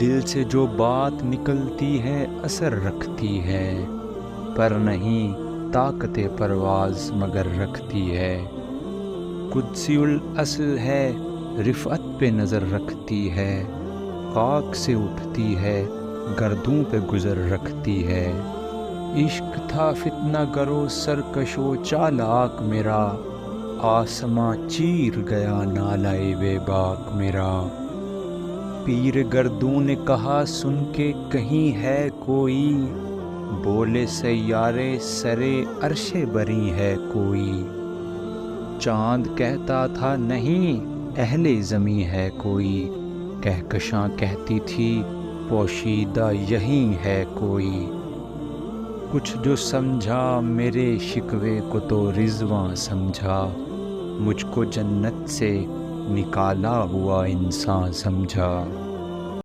دل سے جو بات نکلتی ہے اثر رکھتی ہے، پر نہیں طاقت پرواز مگر رکھتی ہے۔ قدسی الاصل ہے، رفعت پہ نظر رکھتی ہے، خاک سے اٹھتی ہے، گردوں پہ گزر رکھتی ہے۔ عشق تھا فتنہ گرو سرکش و چالاک میرا، آسماں چیر گیا نالہ بے باک میرا۔ پیر گردوں نے کہا سن کے کہیں ہے کوئی، بولے سیارے سرے عرش بری ہے کوئی۔ چاند کہتا تھا نہیں اہل زمیں ہے کوئی، کہکشاں کہتی تھی پوشیدہ یہیں ہے کوئی۔ کچھ جو سمجھا میرے شکوے کو تو رضواں سمجھا، مجھ کو جنت سے نکالا ہوا انسان سمجھا۔